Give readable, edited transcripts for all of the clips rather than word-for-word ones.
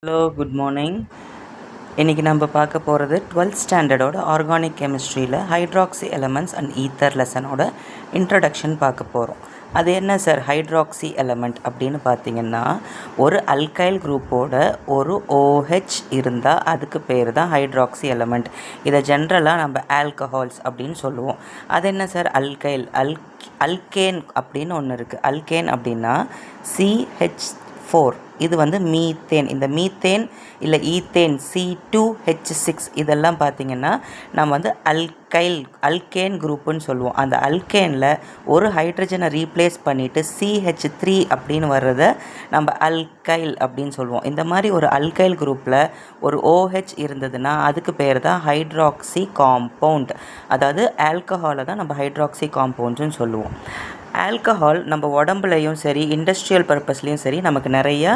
Hello, good morning. இன்றைக்கி நம்ம பார்க்க போகிறது 12th ஸ்டாண்டர்டோட ஆர்கானிக் கெமிஸ்ட்ரியில் ஹைட்ராக்சி எலமெண்ட்ஸ் அண்ட் ஈத்தர் லெசனோட இன்ட்ரடக்ஷன் பார்க்க போகிறோம். அது என்ன சார் ஹைட்ராக்சி எலமெண்ட் அப்படின்னு பார்த்தீங்கன்னா, ஒரு அல்கைல் குரூப்போட ஒரு OH இருந்தால் அதுக்கு பேர் தான் ஹைட்ராக்சி எலமெண்ட். இதை ஜென்ரலாக நம்ம ஆல்கஹால்ஸ் அப்படின்னு சொல்லுவோம். அது என்ன சார் அல்கைல் அல்கேன் அப்படின்னு ஒன்று இருக்குது. அல்கேன் அப்படின்னா CH4. இது வந்து மீத்தேன். இந்த மீத்தேன் இல்லை ஈத்தேன் C2H6 இதெல்லாம் பார்த்திங்கன்னா நம்ம வந்து அல்கேன் குரூப்புன்னு சொல்லுவோம். அந்த அல்கேனில் ஒரு ஹைட்ரஜனை ரீப்ளேஸ் பண்ணிவிட்டு CH3 அப்படின்னு வர்றதை நம்ம அல்கைல் அப்படின்னு சொல்லுவோம். இந்த மாதிரி ஒரு அல்கைல் குரூப்பில் ஒரு OH இருந்ததுன்னா அதுக்கு பேர் தான் ஹைட்ராக்சி காம்பவுண்ட். அதாவது ஆல்கஹாலை தான் நம்ம ஹைட்ராக்சி காம்பவுண்ட்னு சொல்லுவோம். ஆல்கஹால் நம்ம உடம்புலையும் சரி இண்டஸ்ட்ரியல் பர்பஸ்லேயும் சரி நமக்கு நிறையா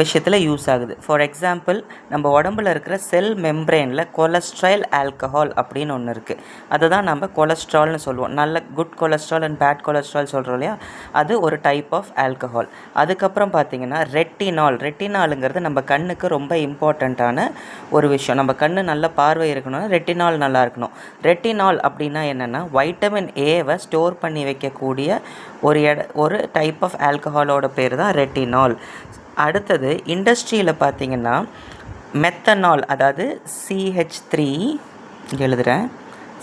விஷயத்தில் யூஸ் ஆகுது. ஃபார் எக்ஸாம்பிள், நம்ம உடம்புல இருக்கிற செல் மெம்ப்ரெயினில் கொலஸ்ட்ரால் ஆல்கஹால் அப்படின்னு ஒன்று இருக்குது. அதை தான் நம்ம கொலஸ்ட்ரால்னு சொல்லுவோம். நல்ல good cholesterol and bad cholesterol சொல்கிறோம் இல்லையா, அது ஒரு டைப் ஆஃப் ஆல்கஹால். அதுக்கப்புறம் பார்த்திங்கன்னா ரெட்டினாலுங்கிறது நம்ம கண்ணுக்கு ரொம்ப இம்பார்ட்டண்ட்டான ஒரு விஷயம். நம்ம கண்ணு நல்ல பார்வை இருக்கணும்னா ரெட்டினால் நல்லா இருக்கணும். ரெட்டினால் அப்படின்னா என்னென்னா, வைட்டமின் ஏவை ஸ்டோர் பண்ணி வைக்கக்கூடிய ஒரு டைப் ஆஃப் ஆல்கஹாலோட பேர் தான் ரெட்டினால். அடுத்தது இண்டஸ்ட்ரியில் பார்த்திங்கன்னா மெத்தனால், அதாவது CH3 எழுதுகிறேன்,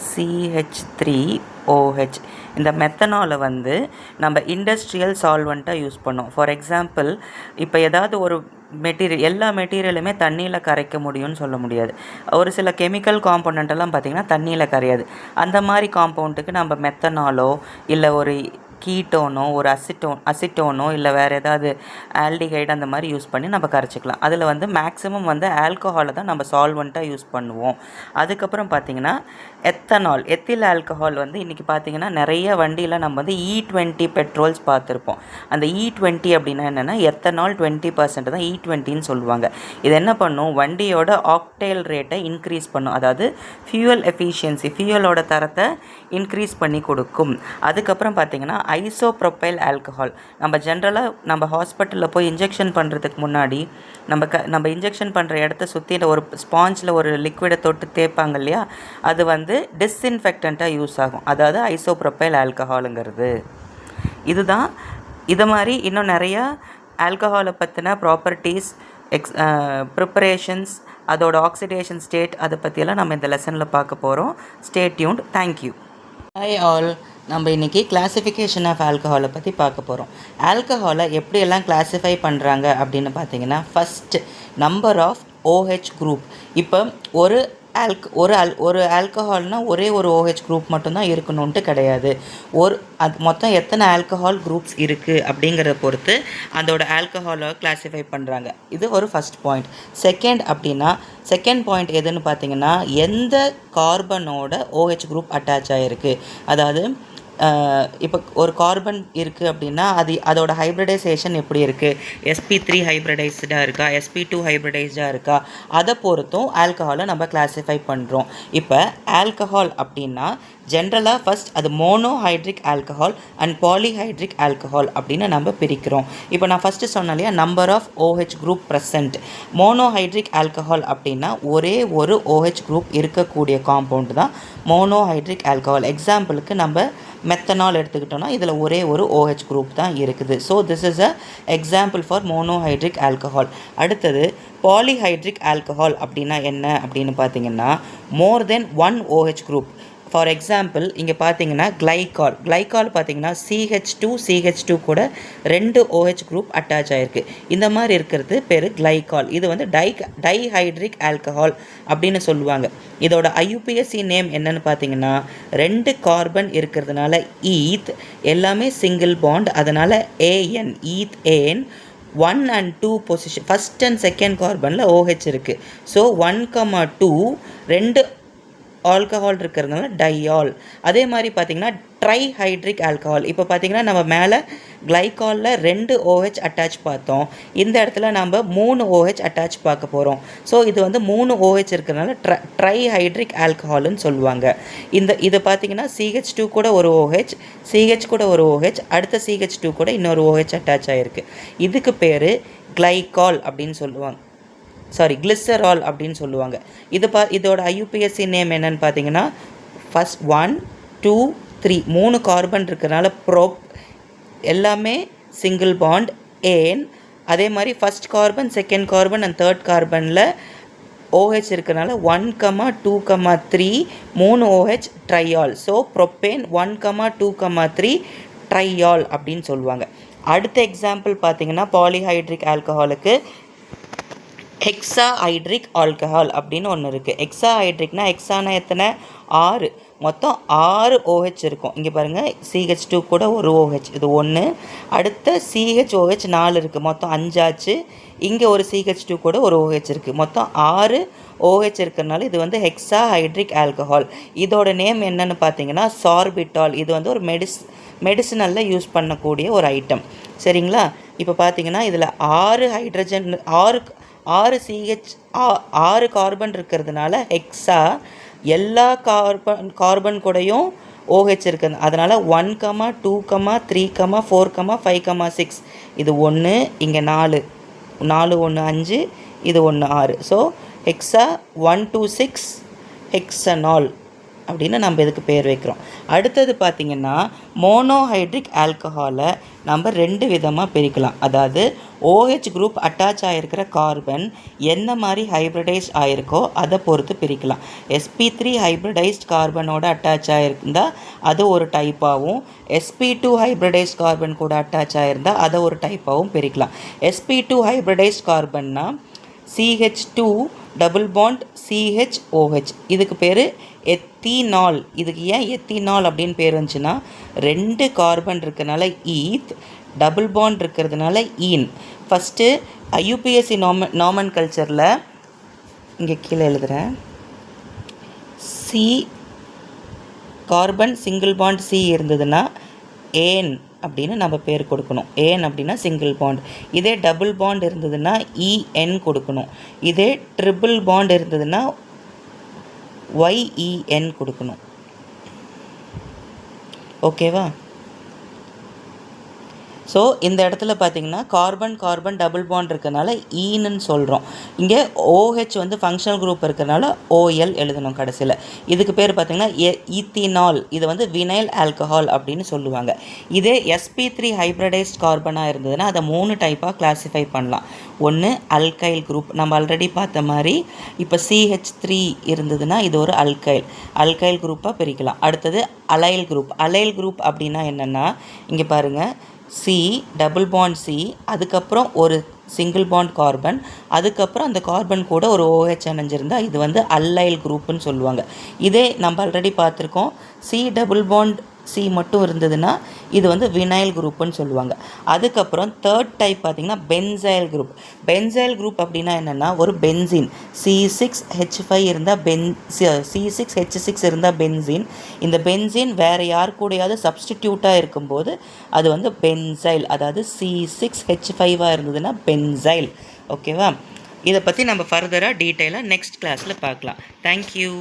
CH3OH. இந்த மெத்தனாலை வந்து நம்ம இண்டஸ்ட்ரியல் சால்வெண்ட்டாக யூஸ் பண்ணோம். ஃபார் எக்ஸாம்பிள், இப்போ ஏதாவது ஒரு எல்லா மெட்டீரியலுமே தண்ணியில் கரைக்க முடியும்னு சொல்ல முடியாது. ஒரு சில கெமிக்கல் காம்பவுண்டெல்லாம் பார்த்திங்கன்னா தண்ணியில் கரையாது. அந்த மாதிரி காம்பவுண்டுக்கு நம்ம மெத்தனாலோ இல்லை ஒரு கீட்டோனோ ஒரு அசிட்டோனோ இல்லை வேறு ஏதாவது ஆல்டிஹைடு அந்த மாதிரி யூஸ் பண்ணி நம்ம கரைச்சிக்கலாம். அதில் வந்து மேக்ஸிமம் வந்து ஆல்கஹாலை தான் நம்ம சால்வெண்ட்டாக யூஸ் பண்ணுவோம். அதுக்கப்புறம் பார்த்திங்கன்னா எத்தில் ஆல்கஹால் வந்து இன்றைக்கி பார்த்திங்கன்னா நிறைய வண்டியில் நம்ம வந்து E20 பெட்ரோல்ஸ் பார்த்துருப்போம். அந்த E20 அப்படின்னா என்னென்னா எத்தனால் 20% தான் E20ன்னு சொல்லுவாங்க. இது என்ன பண்ணும், வண்டியோட ஆக்டேல் ரேட்டை இன்க்ரீஸ் பண்ணும். அதாவது ஃபியூவல் எஃபிஷியன்சி, ஃபியூவலோட தரத்தை இன்க்ரீஸ் பண்ணி கொடுக்கும். அதுக்கப்புறம் பார்த்திங்கன்னா ஐசோப்ரோப்பைல் ஆல்கஹால். நம்ம ஜென்ரலாக நம்ம ஹாஸ்பிட்டலில் போய் இன்ஜெக்ஷன் பண்ணுறதுக்கு முன்னாடி நம்ம இன்ஜெக்ஷன் பண்ணுற இடத்த சுற்றியில் ஒரு ஸ்பாஞ்சில் ஒரு லிக்விடை தொட்டு தேய்ப்பாங்க இல்லையா, அது வந்து டிஸ்இன்ஃபெக்டண்ட்டாக யூஸ் ஆகும். அதாவது ஐசோப்ரோப்பைல் ஆல்கஹாலுங்கிறது இதுதான். இது மாதிரி இன்னும் நிறையா ஆல்கஹாலை பற்றின ப்ராப்பர்ட்டிஸ், ப்ரிப்பரேஷன்ஸ், அதோட ஆக்சிடேஷன் ஸ்டேட், அதை பற்றியெல்லாம் நம்ம இந்த லெசனில் பார்க்க போகிறோம். Stay tuned. Thank you. Hi all. நம்ம இன்றைக்கி கிளாஸிஃபிகேஷன் ஆஃப் ஆல்கஹாலை பற்றி பார்க்க போகிறோம். ஆல்கஹாலை எப்படியெல்லாம் கிளாஸிஃபை பண்ணுறாங்க அப்படின்னு பார்த்தீங்கன்னா, first number of OH group. இப்போ ஒரு ஆல்கஹால்னால் ஒரே ஒரு OH குரூப் மட்டும்தான் இருக்கணுன்ட்டு கிடையாது. அது மொத்தம் எத்தனை ஆல்கஹால் குரூப்ஸ் இருக்குது அப்படிங்கிறத பொறுத்து அதோட ஆல்கஹாலை கிளாஸிஃபை பண்ணுறாங்க. இது ஒரு ஃபஸ்ட் பாயிண்ட். செகண்ட் பாயிண்ட் எதுன்னு பார்த்தீங்கன்னா, எந்த கார்பனோட OH குரூப் அட்டாச் ஆகிருக்கு. அதாவது இப்போ ஒரு கார்பன் இருக்குது அப்படின்னா அதோட ஹைப்ரிடைசேஷன் எப்படி இருக்குது, sp3 ஹைப்ரிடைஸ்டாக இருக்கா, sp2 ஹைப்ரிடைஸ்டாக இருக்கா, அதை பொறுத்தும் ஆல்கஹாலை நம்ம கிளாஸிஃபை பண்ணுறோம். இப்போ ஆல்கஹால் அப்படின்னா ஜென்ரலாக ஃபஸ்ட் அது monohydric alcohol and polyhydric alcohol அப்படின்னு நம்ம பிரிக்கிறோம். இப்போ நான் ஃபஸ்ட்டு சொன்னேன் இல்லையா, number of OH group present. Monohydric alcohol அப்படின்னா ஒரே ஒரு OH குரூப் இருக்கக்கூடிய காம்பவுண்டு தான் மோனோஹைட்ரிக் ஆல்கஹால். எக்ஸாம்பிளுக்கு நம்ம மெத்தனால் எடுத்துக்கிட்டோன்னா இதில் ஒரே ஒரு OH குரூப் தான் இருக்குது. So this is a example for monohydric alcohol. அடுத்தது பாலிஹைட்ரிக் ஆல்கஹால் அப்படின்னா என்ன அப்படின்னு பார்த்தீங்கன்னா, more than one OH group. For example இங்கே பார்த்தீங்கன்னா கிளைக்கால் பார்த்தீங்கன்னா CH2 கூட 2 OH குரூப் அட்டாச் ஆகிருக்கு. இந்த மாதிரி இருக்கிறது பேர் கிளைக்கால். இது வந்து டைஹைட்ரிக் ஆல்கஹால் அப்படின்னு சொல்லுவாங்க. இதோட IUPAC நேம் என்னன்னு பார்த்தீங்கன்னா, 2 கார்பன் இருக்கிறதுனால ஈத், எல்லாமே சிங்கிள் பாண்ட், அதனால் AN, eth AN. 1 and 2 position, first and second கார்பனில் OH இருக்குது. ஸோ 1,2 2 ஆல்கஹால் இருக்கிறதுனால டையால். அதே மாதிரி பார்த்திங்கன்னா ட்ரைஹைட்ரிக் ஆல்கஹால். இப்போ பார்த்திங்கன்னா நம்ம மேலே கிளைகாலில் 2 OH அட்டாச் பார்த்தோம். இந்த இடத்துல நம்ம 3 OH அட்டாச் பார்க்க போகிறோம். ஸோ இது வந்து 3 OH இருக்கிறதுனால ட்ரைஹைட்ரிக் ஆல்கஹால்னு சொல்லுவாங்க. இது பார்த்தீங்கன்னா CH2 கூட ஒரு OH, CH கூட ஒரு OH, அடுத்த CH2 கூட இன்னொரு OH அட்டாச் ஆகிருக்கு. இதுக்கு பேர் கிளைகால் அப்படின்னு சொல்லுவாங்க. கிளிசரால் அப்படின்னு சொல்லுவாங்க. இதோட IUPAC நேம் என்னன்னு பார்த்தீங்கன்னா ஃபஸ்ட் 1 2 3 3 கார்பன் இருக்கிறனால ப்ரோப், எல்லாமே சிங்கிள் பாண்ட் ஏன். அதே மாதிரி first carbon, second carbon and third கார்பனில் OH இருக்கிறனால 1, 2, 3 3 OH triol. So propane 1, 2, 3 triol அப்படின்னு சொல்லுவாங்க. அடுத்த எக்ஸாம்பிள் பார்த்தீங்கன்னா பாலிஹைட்ரிக் ஆல்கஹாலுக்கு ஹெக்ஸாஹைட்ரிக் ஆல்கஹால் அப்படின்னு ஒன்று இருக்குது. ஹெக்ஸாஹைட்ரிக்னா ஹெக்ஸானா எத்தனை? 6, மொத்தம் 6 OH இருக்கும். இங்கே பாருங்கள், CH2 கூட ஒரு OH, இது 1. அடுத்த CHOH 4 இருக்குது, மொத்தம் 5 ஆச்சு. இங்கே ஒரு CH2 கூட ஒரு OH இருக்குது, மொத்தம் 6 OH இருக்கிறதுனால இது வந்து ஹெக்ஸாஹைட்ரிக் ஆல்கஹால். இதோட நேம் என்னன்னு பார்த்தீங்கன்னா சார்பிட்டால். இது வந்து ஒரு மெடிசினலில் யூஸ் பண்ணக்கூடிய ஒரு ஐட்டம். சரிங்களா? இப்போ பார்த்தீங்கன்னா இதில் 6 ஹைட்ரஜன் 6 கார்பன் இருக்கிறதுனால ஹெக்ஸா. எல்லா கார்பன் கூடயும் OH இருக்குது, அதனால் 1, 2, 3, 4, 5, 6 இது 1, இங்கே 4 1 5, இது 1 6. ஸோ ஹெக்ஸா 126 ஹெக்ஸனால் அப்படின்னு நம்ம இதுக்கு பேர் வைக்கிறோம். அடுத்தது பார்த்திங்கன்னா மோனோஹைட்ரிக் ஆல்கஹாலை நம்ம 2 விதமாக பிரிக்கலாம். அதாவது OH குரூப் அட்டாச் ஆகிருக்கிற கார்பன் என்ன மாதிரி ஹைப்ரிடைஸ் ஆகிருக்கோ அதை பொறுத்து பிரிக்கலாம். sp3 ஹைப்ரிடைஸ்ட் கார்பனோட அட்டாச் ஆகிருந்தால் அது ஒரு டைப்பாகவும், sp2 ஹைப்ரிடைஸ்ட் கார்பன் கூட அட்டாச் ஆகிருந்தால் அதை ஒரு டைப்பாகவும் பிரிக்கலாம். sp2 ஹைப்ரிடைஸ்ட் கார்பன்னா CH2 டபுள் பாண்ட் CHOH, இதுக்கு பேர் எத்தினால். இதுக்கு ஏன் எத்தினால் அப்படின்னு பேர் வந்துச்சுன்னா 2 கார்பன் இருக்கிறதுனால ஈத், டபுள் பாண்ட் இருக்கிறதுனால ஈன். ஃபஸ்ட்டு IUPAC நாமன் கல்ச்சரில் இங்கே கீழே எழுதுகிறேன், C carbon single bond C இருந்ததுன்னா ஏன் அப்படின்னு நம்ம பேர் கொடுக்கணும். ஏன் அப்படின்னா சிங்கிள் பாண்ட். இதே டபுள் பாண்ட் இருந்ததுன்னா EN கொடுக்கணும். இதே ட்ரிபிள் பாண்ட் இருந்ததுன்னா YEN கொடுக்கணும். ஓகேவா? ஸோ இந்த இடத்துல பார்த்திங்கன்னா கார்பன் டபுள் பாண்ட் இருக்கிறதுனால ஈன்னு சொல்கிறோம். இங்கே OH வந்து ஃபங்க்ஷனல் குரூப் இருக்கிறதுனால OL எழுதணும் கடைசியில். இதுக்கு பேர் பார்த்திங்கன்னா ஈத்தினால். இது வந்து வினைல் ஆல்கஹால் அப்படின்னு சொல்லுவாங்க. இதே sp3 ஹைப்ரிடைஸ்ட் கார்பனாக இருந்ததுன்னா அதை 3 டைப்பாக கிளாஸிஃபை பண்ணலாம். ஒன்று அல்கைல் குரூப், நம்ம ஆல்ரெடி பார்த்த மாதிரி. இப்போ CH3 இருந்ததுன்னா இது ஒரு அல்கைல் குரூப்பாக பிரிக்கலாம். அடுத்தது அலைல் குரூப் அப்படின்னா என்னென்னா இங்கே பாருங்கள், C டபுள் பாண்ட் C, அதுக்கப்புறம் ஒரு சிங்கிள் பாண்ட் கார்பன், அதுக்கப்புறம் அந்த கார்பன் கூட ஒரு OH இணைஞ்சிருந்தால் இது வந்து அல்லைல் குரூப்புன்னு சொல்லுவாங்க. இதே நம்ம ஆல்ரெடி பார்த்துருக்கோம், C டபுள் பாண்ட் C மட்டும் இருந்ததுன்னா இது வந்து வினைல் குரூப்புன்னு சொல்லுவாங்க. அதுக்கப்புறம் தேர்ட் டைப் பார்த்திங்கன்னா பென்சைல் குரூப் அப்படின்னா என்னென்னா ஒரு பென்சின் C6H5 இருந்தால் C6H6 இருந்தால் பென்சின். இந்த பென்சின் வேறு யார் கூடயாவது சப்ஸ்டிடியூட்டாக இருக்கும்போது அது வந்து பென்சைல், அதாவது C6H5 இருந்ததுன்னா பென்சைல். ஓகேவா? இதை பற்றி நம்ம ஃபர்தராக டீட்டெயிலாக நெக்ஸ்ட் கிளாஸில் பார்க்கலாம். தேங்க்யூ.